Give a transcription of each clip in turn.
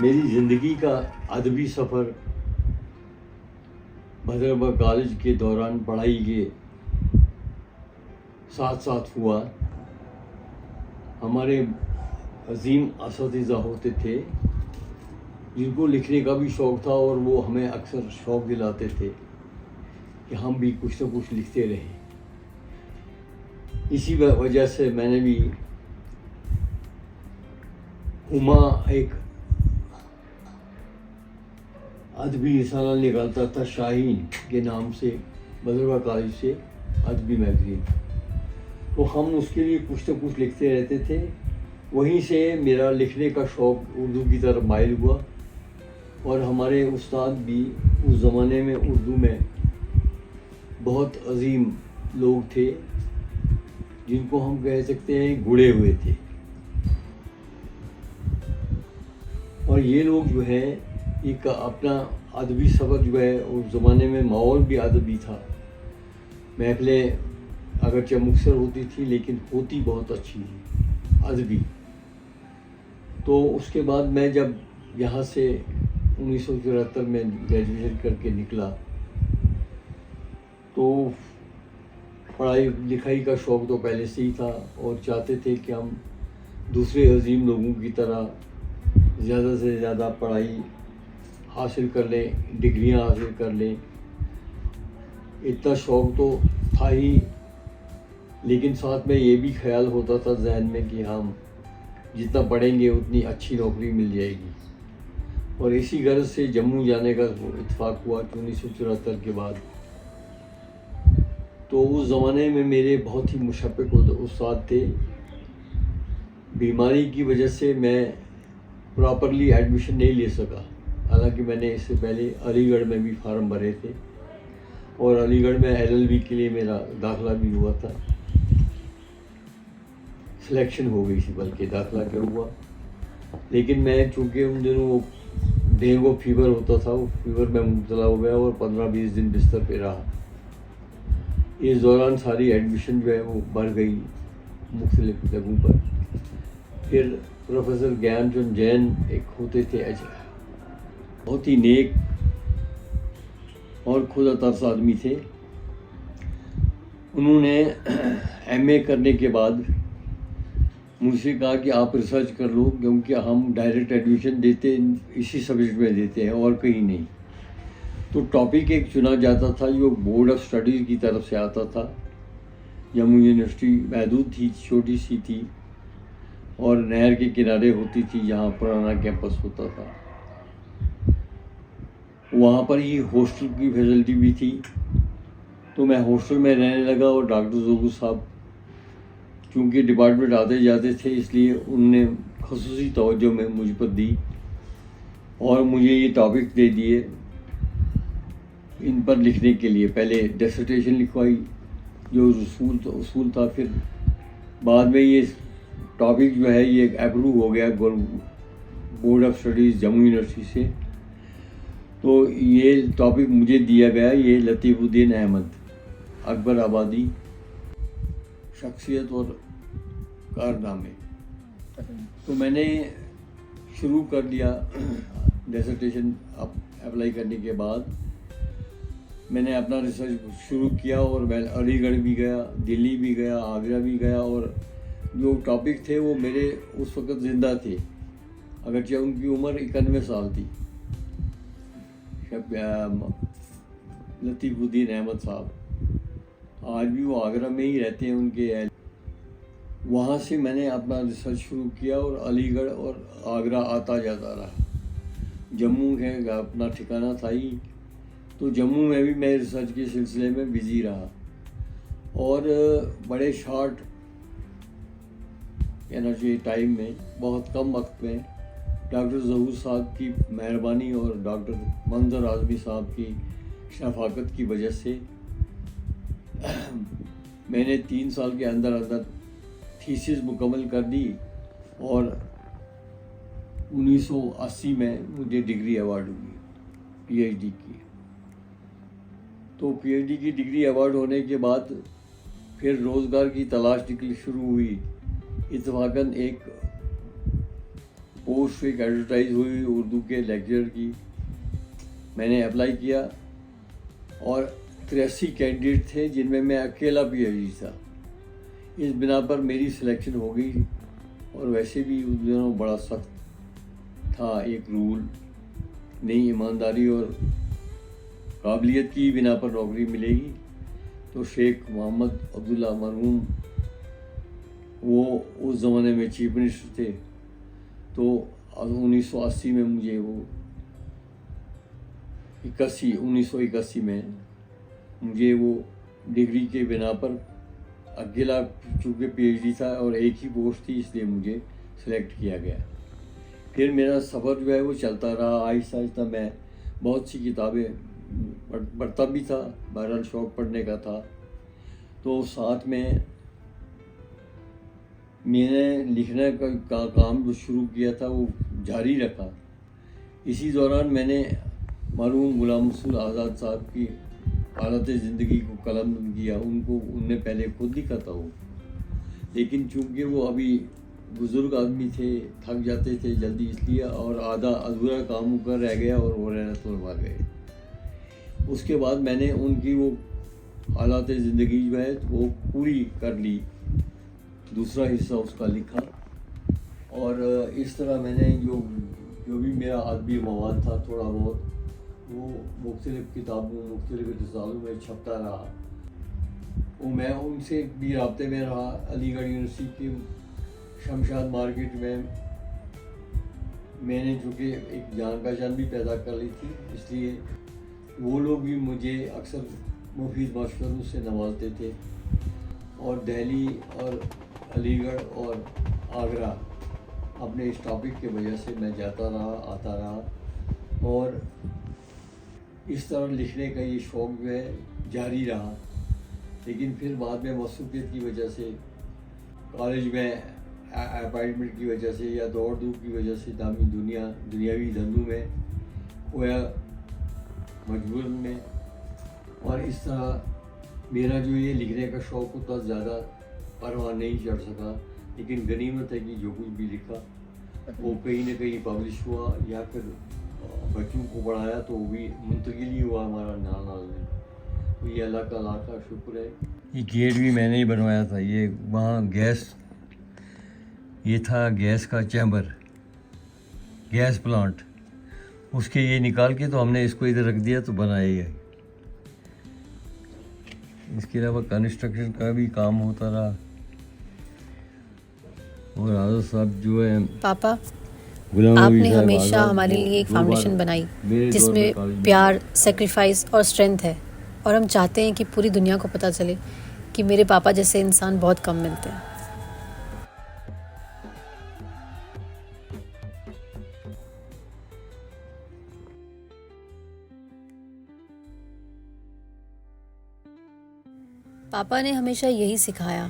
मेरी ज़िंदगी का अदबी सफ़र भद्रवा कॉलेज के दौरान पढ़ाई के साथ साथ हुआ। हमारे अजीम असातिज़ा होते थे जिनको लिखने का भी शौक़ था और वो हमें अक्सर शौक़ दिलाते थे कि हम भी कुछ न कुछ लिखते रहें। इसी वजह से मैंने भी हुमा एक अदबी रिसाला निकालता था शाहीन के नाम से, भद्रवा कॉलेज से अदबी मैगज़ीन। तो हम उसके लिए कुछ न कुछ लिखते रहते थे। वहीं से मेरा लिखने का शौक़ उर्दू की तरफ माइल हुआ और हमारे उस्ताद भी उस ज़माने में उर्दू में बहुत अजीम लोग थे जिनको हम कह सकते हैं गुड़े हुए थे। और ये लोग जो है एक अपना अदबी सबक जो है उस ज़माने में माहौल भी अदबी था। महफ़िलें अगरचे मुख्तसर होती थी लेकिन होती बहुत अच्छी थी अदबी। तो उसके बाद मैं जब यहाँ से 1974 में ग्रेजुएशन करके निकला तो पढ़ाई लिखाई का शौक़ तो पहले से ही था और चाहते थे कि हम दूसरे अजीम लोगों की तरह ज़्यादा से ज़्यादा पढ़ाई हासिल कर लें, डिग्रियां हासिल कर लें। इतना शौक़ तो था ही, लेकिन साथ में ये भी ख्याल होता था जहन में कि हम जितना पढ़ेंगे उतनी अच्छी नौकरी मिल जाएगी। और इसी गर्ज से जम्मू जाने का इत्तेफाक हुआ 1974 के बाद। तो उस ज़माने में मेरे बहुत ही मुशफ़िक़ उस्ताद थे। बीमारी की वजह से मैं प्रॉपरली एडमिशन नहीं ले सका। हालांकि मैंने इससे पहले अलीगढ़ में भी फार्म भरे थे और अलीगढ़ में LLB के लिए मेरा दाखिला भी हुआ था। सिलेक्शन हो गई थी, बल्कि दाखिला क्या हुआ। लेकिन मैं चूँकि उन दिनों वो डेंगू फीवर होता था, वो फीवर में मुब्तला हो गया और 15-20 दिन बिस्तर पे रहा। इस दौरान सारी एडमिशन जो है वो बढ़ गई मुख्तलिफ जगहों पर। फिर प्रोफेसर ज्ञानचंद जैन एक होते थे, बहुत ही नेक और खुदा तरस आदमी थे। उन्होंने MA करने के बाद मुझसे कहा कि आप रिसर्च कर लो, क्योंकि हम डायरेक्ट एडमिशन देते इसी सब्जेक्ट में देते हैं और कहीं नहीं। तो टॉपिक एक चुना जाता था जो बोर्ड ऑफ स्टडीज़ की तरफ से आता था। जम्मू यूनिवर्सिटी महदूद थी, छोटी सी थी और नहर के किनारे होती थी जहाँ पुराना कैंपस होता था। वहाँ पर ही हॉस्टल की फैसिलिटी भी थी। तो मैं हॉस्टल में रहने लगा और डॉक्टर ज़हूर साहब चूँकि डिपार्टमेंट आते जाते थे इसलिए उनने ख़ुसूसी तवज्जो में मुझ पर दी और मुझे ये टॉपिक दे दिए इन पर लिखने के लिए। पहले डिसर्टेशन लिखवाई जो उसूल था, फिर बाद में ये टॉपिक जो है ये अप्रूव हो गया board of studies Jammu university से। तो ये टॉपिक मुझे दिया गया, ये लतीफ़ुद्दीन अहमद अकबर आबादी शख्सियत और कारनामे। तो मैंने शुरू कर दिया डिसर्टेशन। अप्लाई करने के बाद मैंने अपना रिसर्च शुरू किया और मैं अलीगढ़ भी गया, दिल्ली भी गया, आगरा भी गया। और जो टॉपिक थे वो मेरे उस वक़्त ज़िंदा थे, अगरचे उनकी उम्र 91 साल थी। लतीफ़ुद्दीन अहमद साहब आज भी वो आगरा में ही रहते हैं उनके। वहाँ से मैंने अपना रिसर्च शुरू किया और अलीगढ़ और आगरा आता जाता रहा। जम्मू है अपना ठिकाना था ही, तो जम्मू में भी मैं रिसर्च के सिलसिले में बिज़ी रहा और बड़े शॉर्ट कहना चाहिए टाइम में, बहुत कम वक्त में डॉक्टर ज़हूर साहब की मेहरबानी और डॉक्टर मंजर आज़मी साहब की शफ़ाकत की वजह से मैंने 3 साल के अंदर अंदर थीसिस मुकम्मल कर दी और 1980 में मुझे डिग्री अवार्ड हुई PhD की। तो PhD की डिग्री अवार्ड होने के बाद फिर रोज़गार की तलाश निकली शुरू हुई। इत्तफ़ाक़न एक पोस्ट एक एडवर्टाइज हुई उर्दू के लेक्चर की, मैंने अप्लाई किया और 83 कैंडिडेट थे जिनमें मैं अकेला PhD था। इस बिना पर मेरी सिलेक्शन हो गई। और वैसे भी उस दिनों बड़ा सख्त था एक रूल, नहीं ईमानदारी और काबिलियत की बिना पर नौकरी मिलेगी। तो शेख मोहम्मद अब्दुल्ला मरहूम वो उस ज़माने में चीफ मिनिस्टर थे। तो 1980 में मुझे वो 1981 में मुझे वो डिग्री के बिना पर अकेला, चूँकि PhD था और एक ही पोस्ट थी, इसलिए मुझे सेलेक्ट किया गया। फिर मेरा सफ़र जो है वो चलता रहा। आहिस्ता आहिस्ता मैं बहुत सी किताबें पढ़ता भी था, बहरहाल शौक़ पढ़ने का था। तो साथ में मैंने लिखने का काम जो शुरू किया था वो जारी रखा। इसी दौरान मैंने मरहूम गुलाम रसूल आज़ाद साहब की हालत ज़िंदगी को कलम किया। उनने पहले खुद लिखा था वो, लेकिन चूँकि वो अभी बुज़ुर्ग आदमी थे, थक जाते थे जल्दी, इसलिए और आधा अधूरा काम उनका रह गया और वो रहना तो गए। उसके बाद मैंने उनकी वो हालात ज़िंदगी जो है वो पूरी कर ली, दूसरा हिस्सा उसका लिखा। और इस तरह मैंने जो भी मेरा अदबी मवाद था थोड़ा बहुत, वो मुख्तलिफ़ किताबों, मुख्तलिफ़ रसालों में छपता रहा। वो मैं उनसे भी राब्ते में रहा। अलीगढ़ यूनिवर्सिटी की शमशाद मार्केट में मैंने चूँकि एक जान पहचान भी पैदा कर ली थी, इसलिए वो लोग भी मुझे अक्सर मुफीद मशवरों से नवाजते थे। और दिल्ली और अलीगढ़ और आगरा अपने इस टॉपिक की वजह से मैं जाता रहा, आता रहा। और इस तरह लिखने का ये शौक़ जो है जारी रहा। लेकिन फिर बाद में मसरूफियत की वजह से, कॉलेज में अपॉइंटमेंट की वजह से या दौड़ धूप की वजह से दुनियावी धंधों में खोया मजबूरन में। और इस तरह मेरा जो ये लिखने का शौक़ उतना ज़्यादा परवान नहीं चढ़ सका। लेकिन गनीमत है कि जो कुछ भी लिखा वो कहीं ना कहीं पब्लिश हुआ, या फिर बच्चों को पढ़ाया तो वो भी मुंतकिल ही हुआ हमारा नाल में। तो ये अल्लाह का लाख का शुक्र है। ये गेट भी मैंने ही बनवाया था। ये वहाँ गैस, ये था गैस का चैम्बर, गैस प्लांट, उसके ये निकाल के तो हमने इसको इधर रख दिया तो बनाया ही है। इसके अलावा कंस्ट्रक्शन का भी काम होता रहा। और आज़ाद साहब जो है पापा, आपने हमेशा हमारे लिए एक फाउंडेशन बनाई जिसमें प्यार, सेक्रीफाइस और स्ट्रेंथ है। और हम चाहते हैं कि पूरी दुनिया को पता चले कि मेरे पापा जैसे इंसान बहुत कम मिलते हैं। पापा ने हमेशा यही सिखाया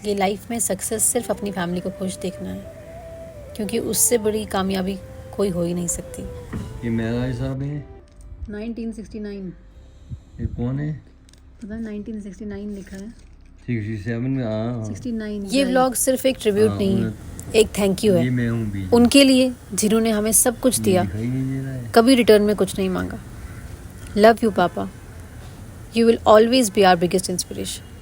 कि लाइफ में सक्सेस सिर्फ अपनी फैमिली को खुश देखना है, क्योंकि उससे बड़ी कामयाबी कोई हो ही नहीं सकती। ये मेरा साहब है 1969। ये कौन है? पता है 1969 लिखा है। 67 में 69। ये व्लॉग सिर्फ एक ट्रिब्यूट नहीं है, एक थैंक यू है मैं हूँ भी उनके लिए जिन्होंने हमें सब कुछ दिया, कभी रिटर्न में कुछ नहीं मांगा। लव यू पापा, you will always be our biggest inspiration.